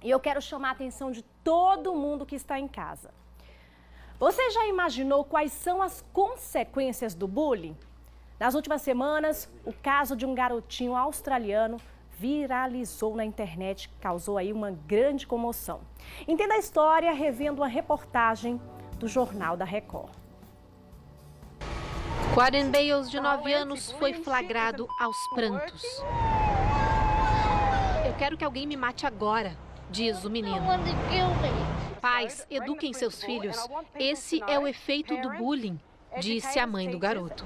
E eu quero chamar a atenção de todo mundo que está em casa. Você já imaginou quais são as consequências do bullying? Nas últimas semanas, o caso de um garotinho australiano viralizou na internet, causou aí uma grande comoção. Entenda a história revendo uma reportagem do Jornal da Record. Quaden Bales, de 9 anos, foi flagrado aos prantos. Eu quero que alguém me mate agora, diz o menino. Pais, eduquem seus filhos. Esse é o efeito do bullying, disse a mãe do garoto.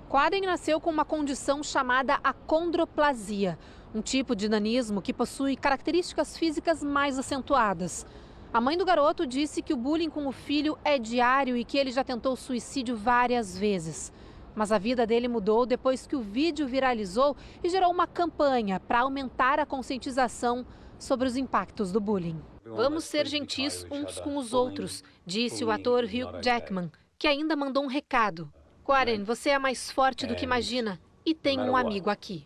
Quaden nasceu com uma condição chamada acondroplasia, um tipo de nanismo que possui características físicas mais acentuadas. A mãe do garoto disse que o bullying com o filho é diário e que ele já tentou suicídio várias vezes. Mas a vida dele mudou depois que o vídeo viralizou e gerou uma campanha para aumentar a conscientização sobre os impactos do bullying. Vamos ser gentis uns com os outros, disse o ator Hugh Jackman, que ainda mandou um recado. Quaden, você é mais forte do que imagina e tem um amigo aqui.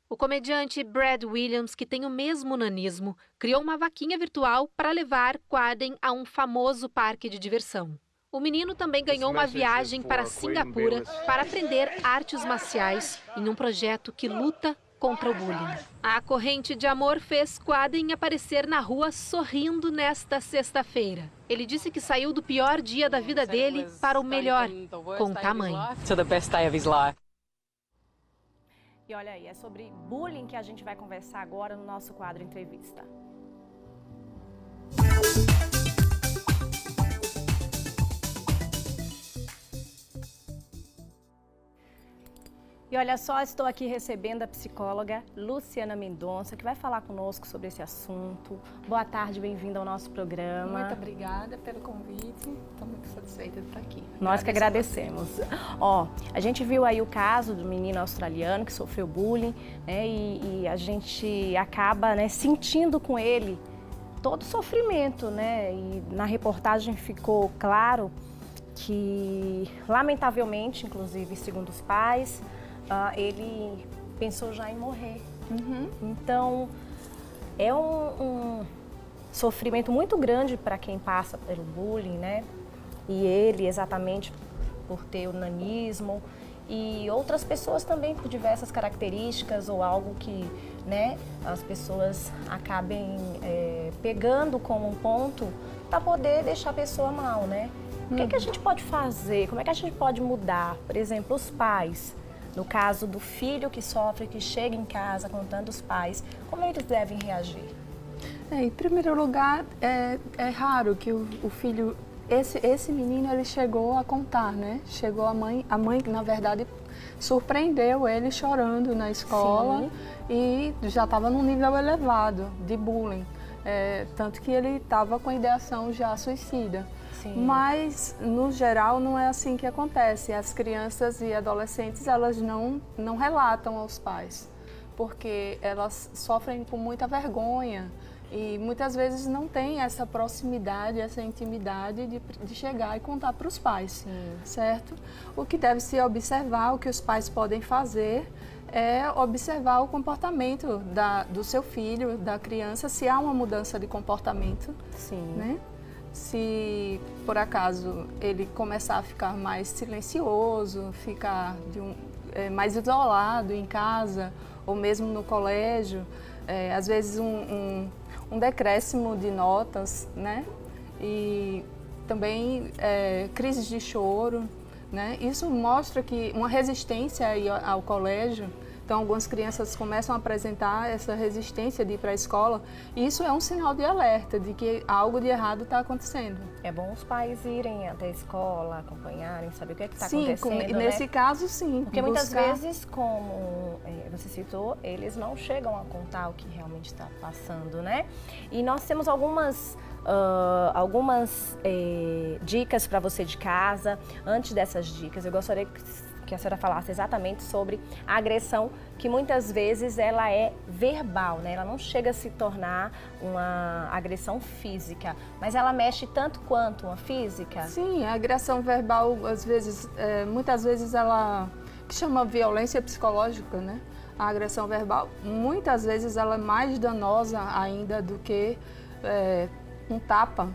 O comediante Brad Williams, que tem o mesmo nanismo, criou uma vaquinha virtual para levar Quaden a um famoso parque de diversão. O menino também ganhou uma viagem para Singapura para aprender artes marciais em um projeto que luta contra o bullying. A corrente de amor fez Quaden aparecer na rua sorrindo nesta sexta-feira. Ele disse que saiu do pior dia da vida dele para o melhor, conta a mãe. E olha aí, é sobre bullying que a gente vai conversar agora no nosso quadro Entrevista. E olha só, estou aqui recebendo a psicóloga Luciana Mendonça, que vai falar conosco sobre esse assunto. Boa tarde, bem-vinda ao nosso programa. Muito obrigada pelo convite, estou muito satisfeita de estar aqui. Nós que agradecemos. Ó, a gente viu aí o caso do menino australiano que sofreu bullying, né, e a gente acaba, né, sentindo com ele todo o sofrimento, né, e na reportagem ficou claro que, lamentavelmente, inclusive, segundo os pais, ele pensou já em morrer. Então, é um sofrimento muito grande para quem passa pelo bullying, né? E ele, exatamente por ter o nanismo, e outras pessoas também por diversas características ou algo que, né, as pessoas acabem pegando como um ponto para poder deixar a pessoa mal, né? O que é que a gente pode fazer? Como é que a gente pode mudar? Por exemplo, os pais. No caso do filho que sofre, que chega em casa contando os pais, como eles devem reagir? Em primeiro lugar, é raro que o filho, esse menino, ele chegou a contar, né? Chegou a mãe, na verdade, surpreendeu ele chorando na escola. Sim. E já estava num nível elevado de bullying, tanto que ele estava com a ideação já suicida. Sim. Mas, no geral, não é assim que acontece. As crianças e adolescentes, elas não relatam aos pais, porque elas sofrem com muita vergonha e muitas vezes não têm essa proximidade, essa intimidade de chegar e contar para os pais, sim, certo? O que deve se observar, o que os pais podem fazer é observar o comportamento do seu filho, da criança, se há uma mudança de comportamento, sim, né? Se, por acaso, ele começar a ficar mais silencioso, ficar mais isolado em casa ou mesmo no colégio, às vezes um decréscimo de notas, né? E também crises de choro, né? Isso mostra que uma resistência ao colégio. Então, algumas crianças começam a apresentar essa resistência de ir para a escola. E isso é um sinal de alerta, de que algo de errado está acontecendo. É bom os pais irem até a escola, acompanharem, saber o que está acontecendo, né? Nesse caso, sim. Porque muitas vezes, como você citou, eles não chegam a contar o que realmente está passando, né? E nós temos algumas dicas para você de casa. Antes dessas dicas, eu gostaria que a senhora falasse exatamente sobre a agressão, que muitas vezes ela é verbal, né? Ela não chega a se tornar uma agressão física, mas ela mexe tanto quanto uma física? Sim, a agressão verbal, às vezes, muitas vezes ela que chama violência psicológica, né? a agressão verbal, muitas vezes ela é mais danosa ainda do que um tapa,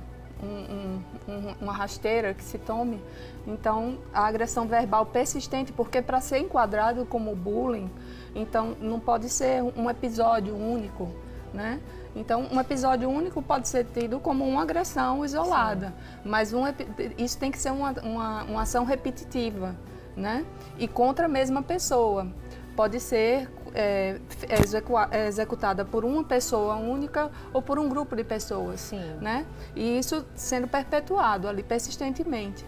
uma rasteira que se tome. Então, a agressão verbal persistente, porque para ser enquadrado como bullying, então não pode ser um episódio único, né? Então, um episódio único pode ser tido como uma agressão isolada, sim, mas isso tem que ser uma ação repetitiva, né? E contra a mesma pessoa. Pode ser executada por uma pessoa única ou por um grupo de pessoas, sim, né? E isso sendo perpetuado ali persistentemente,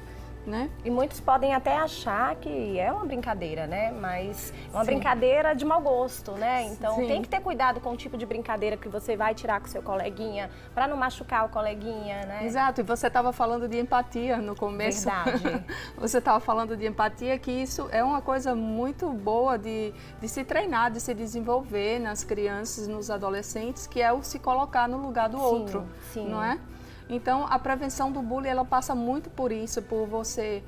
né? E muitos podem até achar que é uma brincadeira, né? Mas é uma, sim, brincadeira de mau gosto, né? Então, sim, tem que ter cuidado com o tipo de brincadeira que você vai tirar com seu coleguinha, para não machucar o coleguinha, né? Exato, e você estava falando de empatia no começo. Verdade. Você estava falando de empatia, que isso é uma coisa muito boa de se treinar, de se desenvolver nas crianças, nos adolescentes, que é o se colocar no lugar do, sim, outro, sim, não é? Então, a prevenção do bullying, ela passa muito por isso, por você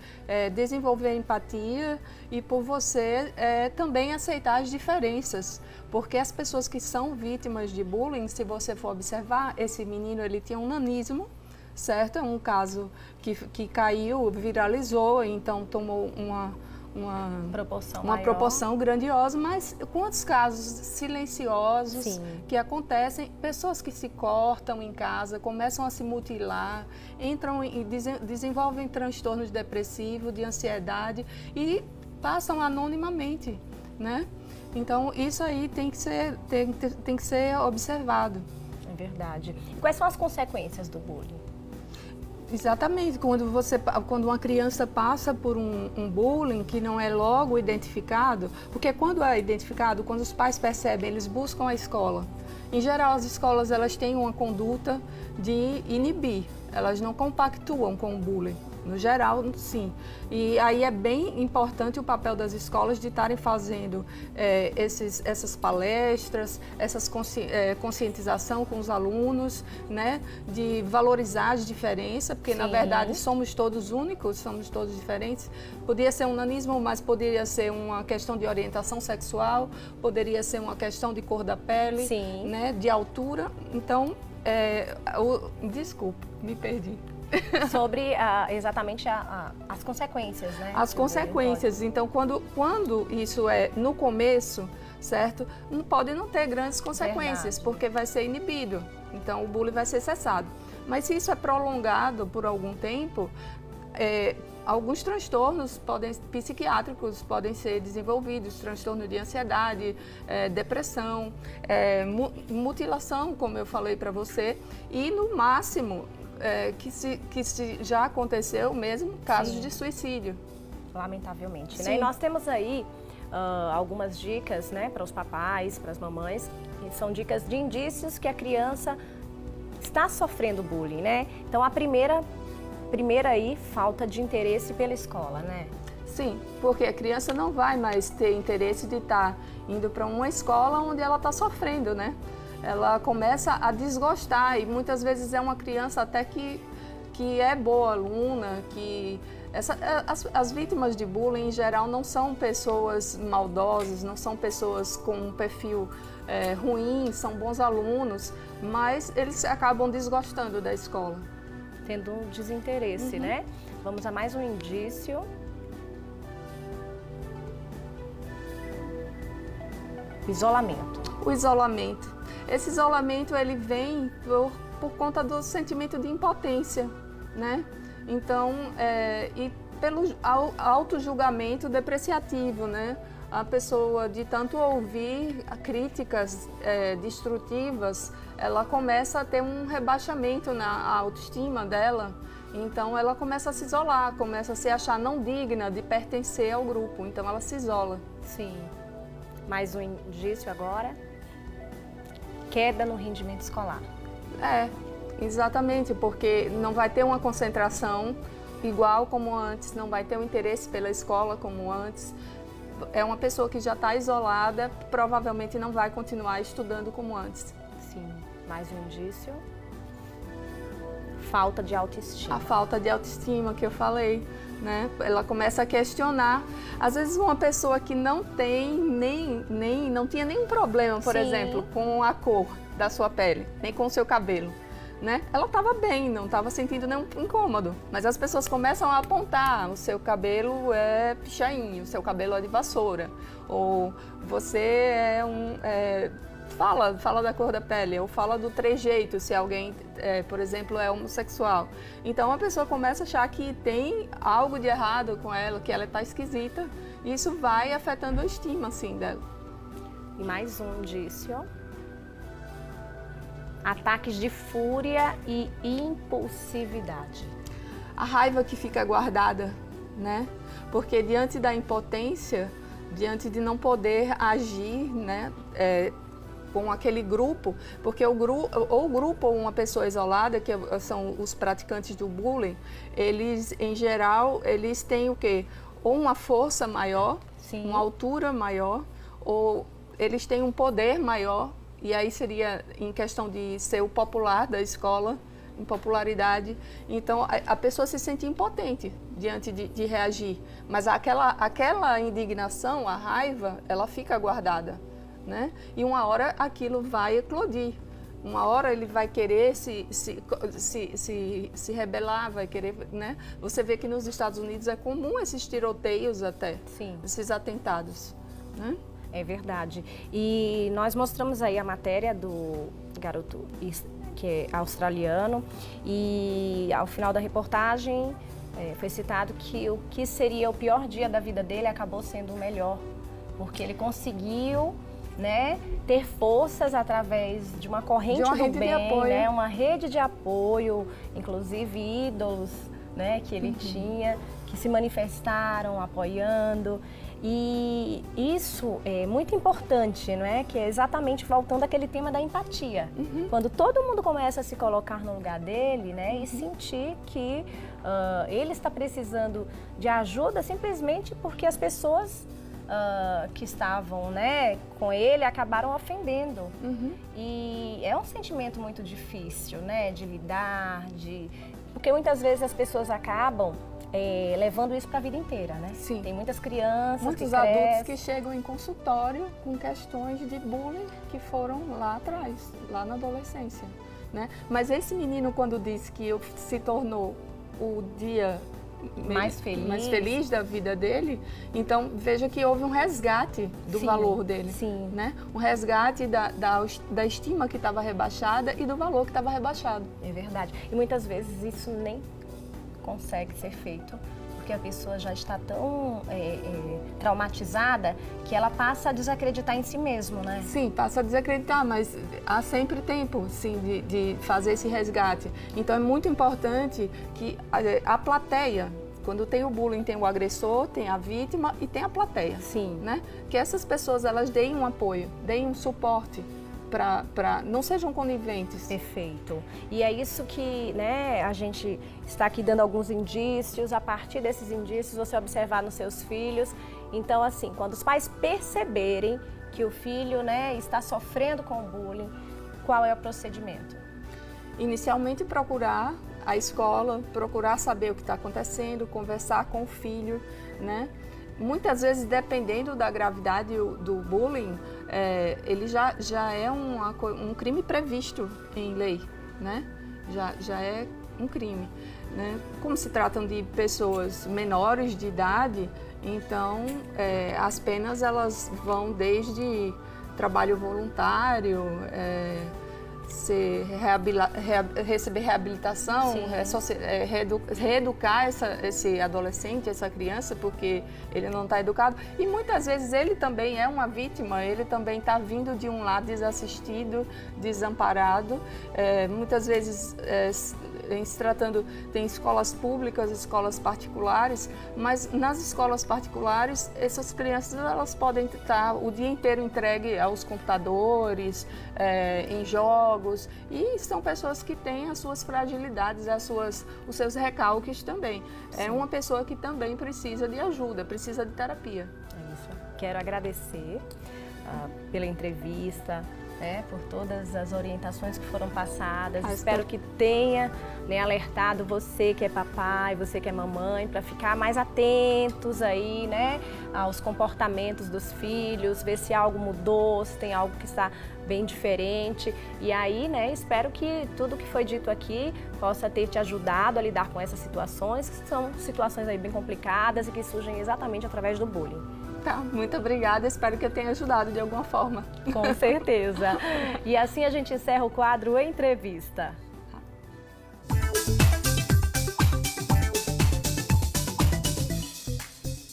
desenvolver empatia e por você também aceitar as diferenças. Porque as pessoas que são vítimas de bullying, se você for observar, esse menino, ele tinha um nanismo, certo? É um caso que caiu, viralizou, então tomou uma proporção grandiosa, mas quantos casos silenciosos, sim, que acontecem, pessoas que se cortam em casa, começam a se mutilar, entram e desenvolvem transtornos depressivos, de ansiedade e passam anonimamente, né? Então, isso aí tem que ser observado. É verdade. E quais são as consequências do bullying? Exatamente, quando uma criança passa por um bullying que não é logo identificado, porque quando é identificado, quando os pais percebem, eles buscam a escola. Em geral, as escolas elas têm uma conduta de inibir, elas não compactuam com o bullying. No geral, sim. E aí é bem importante o papel das escolas de estarem fazendo essas palestras, essas conscientização com os alunos, né? De valorizar as diferenças, porque, sim, na verdade somos todos únicos, somos todos diferentes. Poderia ser um nanismo, mas poderia ser uma questão de orientação sexual, poderia ser uma questão de cor da pele, sim, né? De altura. Então, desculpa, me perdi. Sobre exatamente as consequências, né? As consequências. Então, quando isso é no começo, certo? Pode não ter grandes consequências, verdade, porque vai ser inibido. Então, o bullying vai ser cessado. Mas se isso é prolongado por algum tempo, alguns transtornos psiquiátricos podem ser desenvolvidos, transtorno de ansiedade, depressão, mutilação, como eu falei para você, e no máximo que já aconteceu mesmo casos, sim, de suicídio. Lamentavelmente, né? E nós temos aí algumas dicas, né, para os papais, para as mamães, que são dicas de indícios que a criança está sofrendo bullying, né? Então, a primeira aí, falta de interesse pela escola, né? Sim, porque a criança não vai mais ter interesse de estar indo para uma escola onde ela está sofrendo, né? Ela começa a desgostar e muitas vezes é uma criança até que é boa aluna, que as vítimas de bullying em geral não são pessoas maldosas, não são pessoas com um perfil ruim, são bons alunos, mas eles acabam desgostando da escola. Tendo um desinteresse, uhum, né? Vamos a mais um indício. Isolamento. O isolamento. Esse isolamento, ele vem por conta do sentimento de impotência, né? Então, e pelo auto-julgamento depreciativo, né? A pessoa, de tanto ouvir críticas destrutivas, ela começa a ter um rebaixamento na autoestima dela. Então, ela começa a se isolar, começa a se achar não digna de pertencer ao grupo. Então, ela se isola. Sim. Mais um indício agora. Queda no rendimento escolar. Exatamente, porque não vai ter uma concentração igual como antes, não vai ter um interesse pela escola como antes. É uma pessoa que já está isolada, provavelmente não vai continuar estudando como antes. Sim, mais um indício. falta de autoestima. A falta de autoestima que eu falei, né? Ela começa a questionar. Às vezes uma pessoa que não tem não tinha nenhum problema, por Sim. exemplo, com a cor da sua pele, nem com o seu cabelo, né? Ela estava bem, não estava sentindo nenhum incômodo. Mas as pessoas começam a apontar: o seu cabelo é pichainho, o seu cabelo é de vassoura, ou você é fala da cor da pele, ou fala do trejeito, se alguém, por exemplo, é homossexual. Então a pessoa começa a achar que tem algo de errado com ela, que ela está esquisita, e isso vai afetando a estima, assim, dela. E mais um indício. Ataques de fúria e impulsividade. A raiva que fica guardada, né? Porque diante da impotência, diante de não poder agir, né? Com aquele grupo, porque o grupo ou uma pessoa isolada, que são os praticantes do bullying, eles, em geral, eles têm o quê? Ou uma força maior, Sim. uma altura maior, ou eles têm um poder maior, e aí seria em questão de ser o popular da escola, em popularidade. Então, a pessoa se sente impotente diante de reagir, mas aquela indignação, a raiva, ela fica guardada, né? E uma hora aquilo vai eclodir. Uma hora ele vai querer se rebelar, vai querer, né? Você vê que nos Estados Unidos é comum esses tiroteios até, Sim. esses atentados, né? É verdade. E nós mostramos aí a matéria do garoto que é australiano, e ao final da reportagem foi citado que o que seria o pior dia da vida dele acabou sendo o melhor, porque ele conseguiu, né, ter forças através de uma corrente do bem, né, uma rede de apoio, inclusive ídolos, né, que ele tinha, que se manifestaram apoiando. E isso é muito importante, não é? Que é exatamente voltando àquele tema da empatia. Quando todo mundo começa a se colocar no lugar dele, né, e sentir que ele está precisando de ajuda simplesmente porque as pessoas que estavam, né, com ele acabaram ofendendo. E é um sentimento muito difícil, né, de lidar, porque muitas vezes as pessoas acabam levando isso para a vida inteira, né? Sim. Tem muitas crianças, muitos adultos que chegam em consultório com questões de bullying que foram lá atrás, lá na adolescência, né? Mas esse menino, quando disse que se tornou o dia mais feliz da vida dele, então veja que houve um resgate do valor dele, sim, né? Um resgate da estima que estava rebaixada e do valor que estava rebaixado. É verdade. E muitas vezes isso nem consegue ser feito, porque a pessoa já está tão traumatizada que ela passa a desacreditar em si mesma, né? Sim, passa a desacreditar, mas há sempre tempo, sim, de fazer esse resgate. Então é muito importante que a plateia, quando tem o bullying, tem o agressor, tem a vítima e tem a plateia. Sim. Né? Que essas pessoas, elas deem um apoio, deem um suporte, não sejam coniventes. Perfeito. E é isso que, né, a gente está aqui dando alguns indícios. A partir desses indícios, você observar nos seus filhos. Então, assim, quando os pais perceberem que o filho, né, está sofrendo com o bullying, qual é o procedimento? Inicialmente, procurar a escola, procurar saber o que está acontecendo, conversar com o filho, né? Muitas vezes, dependendo da gravidade do bullying, ele já é um crime previsto em lei, né? Já é um crime, né? Como se tratam de pessoas menores de idade, então as penas elas vão desde trabalho voluntário, receber reabilitação, reeducar esse adolescente, essa criança, porque ele não está educado. E muitas vezes ele também é uma vítima, ele também está vindo de um lar desassistido, desamparado. Muitas vezes, em se tratando, tem escolas públicas, escolas particulares, mas nas escolas particulares, essas crianças elas podem estar o dia inteiro entregue aos computadores, em jogos, e são pessoas que têm as suas fragilidades, os seus recalques também. Sim. É uma pessoa que também precisa de ajuda, precisa de terapia. É isso. Quero agradecer pela entrevista, né, por todas as orientações que foram passadas. Espero que tenha, né, alertado você que é papai, você que é mamãe, para ficar mais atentos aí, né, aos comportamentos dos filhos, ver se algo mudou, se tem algo que está bem diferente. E aí, né, espero que tudo que foi dito aqui possa ter te ajudado a lidar com essas situações, que são situações aí bem complicadas e que surgem exatamente através do bullying. Tá, muito obrigada, espero que eu tenha ajudado de alguma forma. Com certeza. E assim a gente encerra o quadro Entrevista.